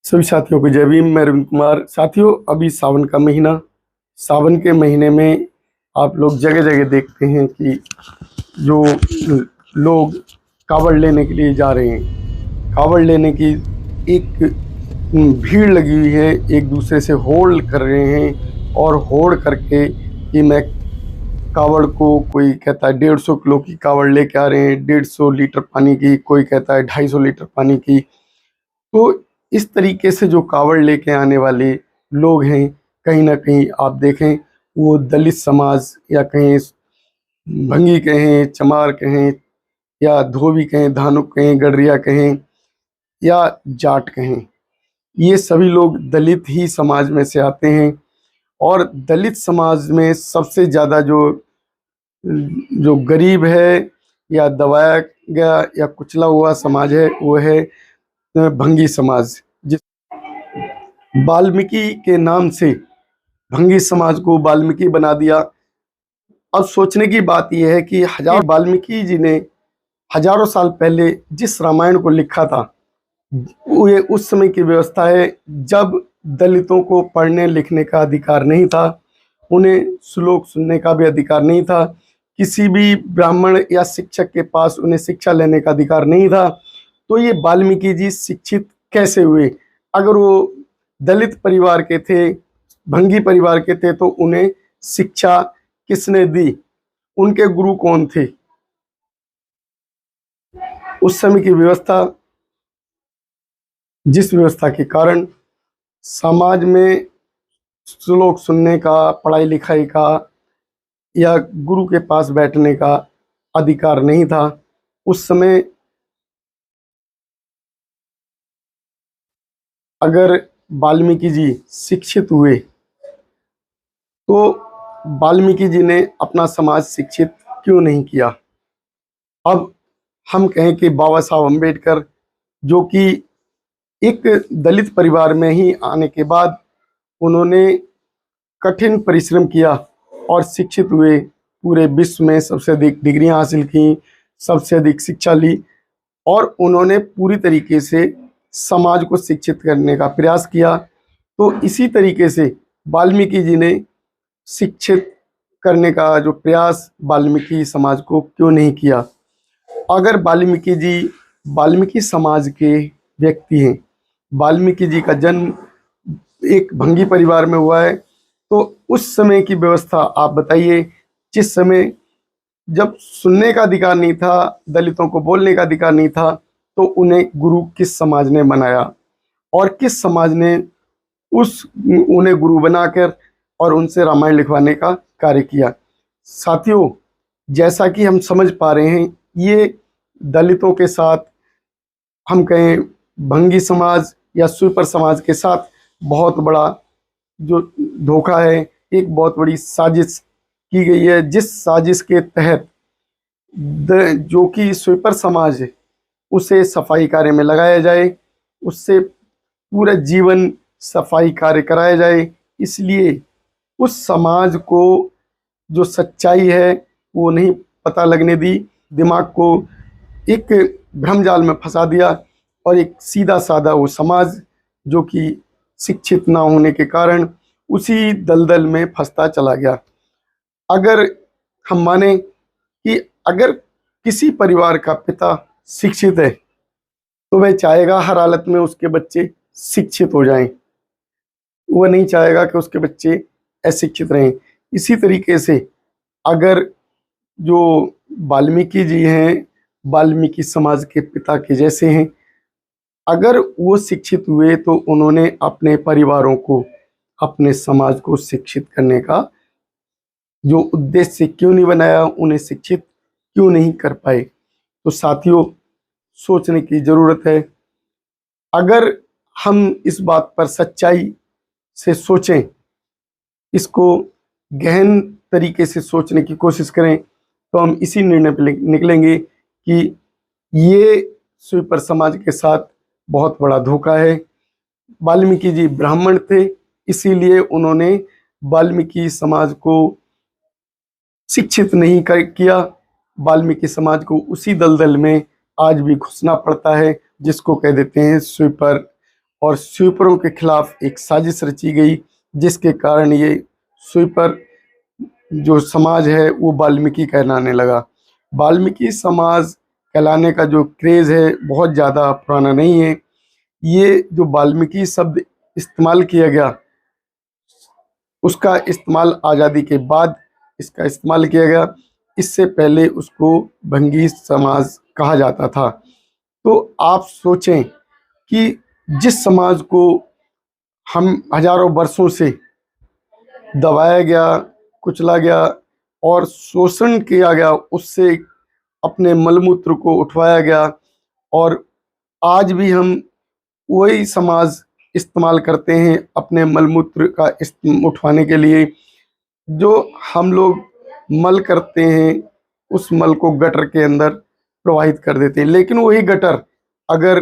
सभी साथियों को जय भीम। मैं रविंद्र कुमार। साथियों, अभी सावन का महीना, सावन के महीने में आप लोग जगह जगह देखते हैं कि जो लोग कावड़ लेने के लिए जा रहे हैं, कावड़ लेने की एक भीड़ लगी हुई है, एक दूसरे से होड़ कर रहे हैं और होड़ करके कि मैं कावड़ को, कोई कहता है 150 किलो की कावड़ लेके आ रहे हैं, 150 लीटर पानी की, कोई कहता है 250 लीटर पानी की। तो इस तरीके से जो कावड़ लेके आने वाले लोग हैं, कहीं ना कहीं आप देखें वो दलित समाज या कहें भंगी कहें, चमार कहें, या धोबी कहें, धानुक कहें, गडरिया कहें या जाट कहें, ये सभी लोग दलित ही समाज में से आते हैं। और दलित समाज में सबसे ज़्यादा जो जो गरीब है या दबाया गया या कुचला हुआ समाज है वो है भंगी समाज। जिस वाल्मीकि के नाम से भंगी समाज को वाल्मीकि बना दिया। अब सोचने की बात यह है कि वाल्मीकि जी ने हजारों साल पहले जिस रामायण को लिखा था, ये उस समय की व्यवस्था है जब दलितों को पढ़ने लिखने का अधिकार नहीं था, उन्हें श्लोक सुनने का भी अधिकार नहीं था, किसी भी ब्राह्मण या शिक्षक के पास उन्हें शिक्षा लेने का अधिकार नहीं था। तो ये वाल्मीकि जी शिक्षित कैसे हुए? अगर वो दलित परिवार के थे, भंगी परिवार के थे, तो उन्हें शिक्षा किसने दी? उनके गुरु कौन थे? उस समय की व्यवस्था, जिस व्यवस्था के कारण समाज में श्लोक सुनने का, पढ़ाई लिखाई का या गुरु के पास बैठने का अधिकार नहीं था, उस समय अगर वाल्मीकि जी शिक्षित हुए तो वाल्मीकि जी ने अपना समाज शिक्षित क्यों नहीं किया? अब हम कहें कि बाबा साहब अम्बेडकर, जो कि एक दलित परिवार में ही आने के बाद उन्होंने कठिन परिश्रम किया और शिक्षित हुए, पूरे विश्व में सबसे अधिक डिग्रियां हासिल की, सबसे अधिक शिक्षा ली और उन्होंने पूरी तरीके से समाज को शिक्षित करने का प्रयास किया। तो इसी तरीके से वाल्मीकि जी ने शिक्षित करने का जो प्रयास वाल्मीकि समाज को क्यों नहीं किया? अगर वाल्मीकि जी वाल्मीकि समाज के व्यक्ति हैं, वाल्मीकि जी का जन्म एक भंगी परिवार में हुआ है, तो उस समय की व्यवस्था आप बताइए, जिस समय जब सुनने का अधिकार नहीं था, दलितों को बोलने का अधिकार नहीं था, तो उन्हें गुरु किस समाज ने बनाया और किस समाज ने उन्हें गुरु बनाकर और उनसे रामायण लिखवाने का कार्य किया? साथियों, जैसा कि हम समझ पा रहे हैं, ये दलितों के साथ, हम कहें भंगी समाज या स्वीपर समाज के साथ बहुत बड़ा जो धोखा है, एक बहुत बड़ी साजिश की गई है, जिस साजिश के तहत जो कि स्वीपर समाज है उसे सफाई कार्य में लगाया जाए, उससे पूरा जीवन सफाई कार्य कराया जाए। इसलिए उस समाज को जो सच्चाई है वो नहीं पता लगने दी, दिमाग को एक भ्रमजाल में फंसा दिया और एक सीधा साधा वो समाज जो कि शिक्षित ना होने के कारण उसी दलदल में फंसता चला गया। अगर हम माने कि अगर किसी परिवार का पिता शिक्षित है तो वह चाहेगा हर हालत में उसके बच्चे शिक्षित हो जाएं, वह नहीं चाहेगा कि उसके बच्चे अशिक्षित रहें। इसी तरीके से अगर जो वाल्मीकि जी हैं, वाल्मीकि समाज के पिता के जैसे हैं, अगर वो शिक्षित हुए तो उन्होंने अपने परिवारों को, अपने समाज को शिक्षित करने का जो उद्देश्य क्यों नहीं बनाया, उन्हें शिक्षित क्यों नहीं कर पाए? तो साथियों, सोचने की ज़रूरत है। अगर हम इस बात पर सच्चाई से सोचें, इसको गहन तरीके से सोचने की कोशिश करें, तो हम इसी निर्णय पर निकलेंगे कि ये स्वीपर समाज के साथ बहुत बड़ा धोखा है। वाल्मीकि जी ब्राह्मण थे, इसीलिए उन्होंने वाल्मीकि समाज को शिक्षित नहीं किया। वाल्मीकि समाज को उसी दलदल में आज भी घुसना पड़ता है जिसको कह देते हैं स्वीपर और स्वीपरों के खिलाफ एक साजिश रची गई, जिसके कारण ये स्वीपर जो समाज है वो वाल्मीकि कहलाने लगा। वाल्मीकि समाज कहलाने का जो क्रेज़ है बहुत ज़्यादा पुराना नहीं है। ये जो वाल्मीकि शब्द इस्तेमाल किया गया, उसका इस्तेमाल आज़ादी के बाद इसका इस्तेमाल किया गया। इससे पहले उसको भंगी समाज कहा जाता था। तो आप सोचें कि जिस समाज को हम हजारों वर्षों से दबाया गया, कुचला गया और शोषण किया गया, उससे अपने मलमूत्र को उठवाया गया, और आज भी हम वही समाज इस्तेमाल करते हैं अपने मलमूत्र का उठवाने के लिए। जो हम लोग मल करते हैं, उस मल को गटर के अंदर प्रवाहित कर देते हैं, लेकिन वही गटर अगर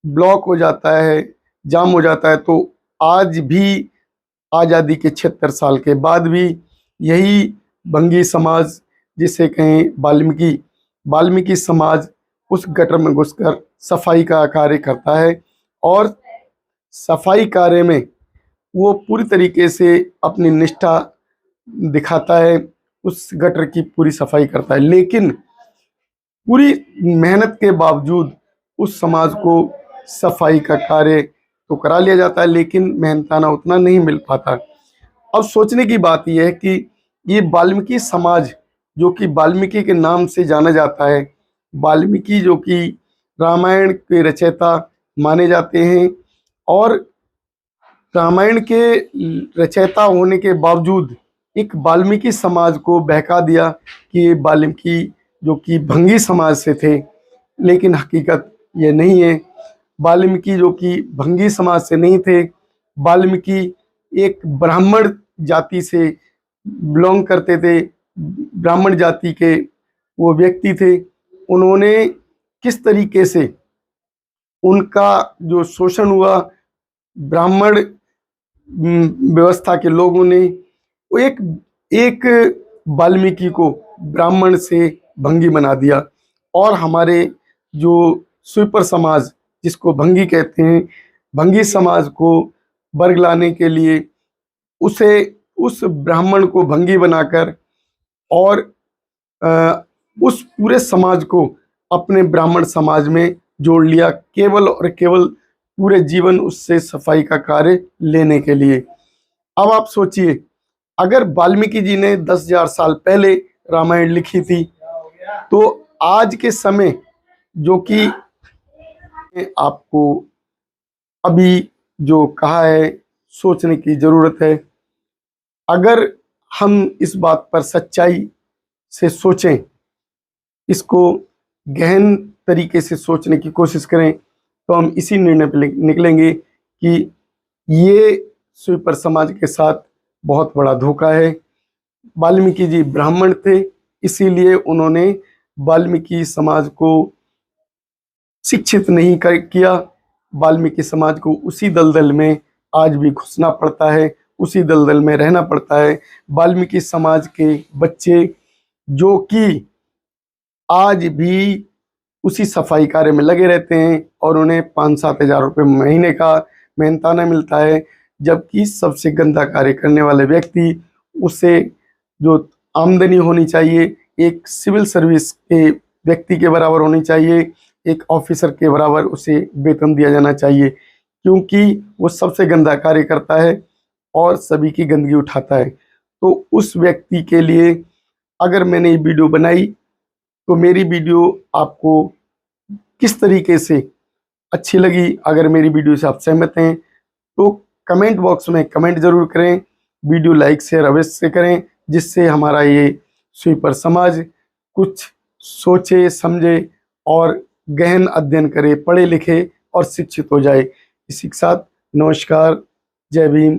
ब्लॉक हो जाता है, जाम हो जाता है, तो आज भी आज़ादी के 76 साल के बाद भी यही भंगी समाज, जिसे कहें वाल्मीकि समाज, उस गटर में घुसकर सफाई का कार्य करता है। और सफाई कार्य में वो पूरी तरीके से अपनी निष्ठा दिखाता है, उस गटर की पूरी सफाई करता है। लेकिन पूरी मेहनत के बावजूद उस समाज को सफाई का कार्य तो करा लिया जाता है, लेकिन मेहनताना उतना नहीं मिल पाता। अब सोचने की बात यह है कि ये वाल्मीकि समाज, जो कि वाल्मीकि के नाम से जाना जाता है, वाल्मीकि जो कि रामायण के रचयिता माने जाते हैं, और रामायण के रचयिता होने के बावजूद एक वाल्मीकि समाज को बहका दिया कि ये वाल्मीकि जो कि भंगी समाज से थे, लेकिन हकीकत ये नहीं है। वाल्मीकि जो कि भंगी समाज से नहीं थे, वाल्मीकि एक ब्राह्मण जाति से बिलोंग करते थे, ब्राह्मण जाति के वो व्यक्ति थे। उन्होंने किस तरीके से उनका जो शोषण हुआ, ब्राह्मण व्यवस्था के लोगों ने वो एक एक वाल्मीकि को ब्राह्मण से भंगी बना दिया, और हमारे जो स्वीपर समाज, जिसको भंगी कहते हैं, भंगी समाज को बरगलाने के लिए उसे उस ब्राह्मण को भंगी बनाकर और उस पूरे समाज को अपने ब्राह्मण समाज में जोड़ लिया, केवल और केवल पूरे जीवन उससे सफाई का कार्य लेने के लिए। अब आप सोचिए, अगर वाल्मीकि जी ने 10,000 साल पहले रामायण लिखी थी, तो आज के समय जो कि आपको अभी जो कहा है, सोचने की जरूरत है। अगर हम इस बात पर सच्चाई से सोचें, इसको गहन तरीके से सोचने की कोशिश करें, तो हम इसी निर्णय पर निकलेंगे कि ये स्वीपर समाज के साथ बहुत बड़ा धोखा है। वाल्मीकि जी ब्राह्मण थे, इसीलिए उन्होंने वाल्मीकि समाज को शिक्षित नहीं किया। वाल्मीकि समाज को उसी दलदल में आज भी घुसना पड़ता है, उसी दलदल में रहना पड़ता है। वाल्मीकि समाज के बच्चे जो कि आज भी उसी सफाई कार्य में लगे रहते हैं, और उन्हें 5-7 हज़ार रुपये महीने का मेहनताना मिलता है, जबकि सबसे गंदा कार्य करने वाले व्यक्ति, उसे जो आमदनी होनी चाहिए एक सिविल सर्विस के व्यक्ति के बराबर होनी चाहिए, एक ऑफिसर के बराबर उसे वेतन दिया जाना चाहिए, क्योंकि वो सबसे गंदा कार्य करता है और सभी की गंदगी उठाता है। तो उस व्यक्ति के लिए अगर मैंने ये वीडियो बनाई, तो मेरी वीडियो आपको किस तरीके से अच्छी लगी, अगर मेरी वीडियो से आप सहमत हैं, तो कमेंट बॉक्स में कमेंट जरूर करें। वीडियो लाइक शेयर अवश्य से करें, जिससे हमारा ये स्वीपर समाज कुछ सोचे समझे और गहन अध्ययन करे, पढ़े लिखे और शिक्षित हो जाए। इसी के साथ नमस्कार, जय भीम।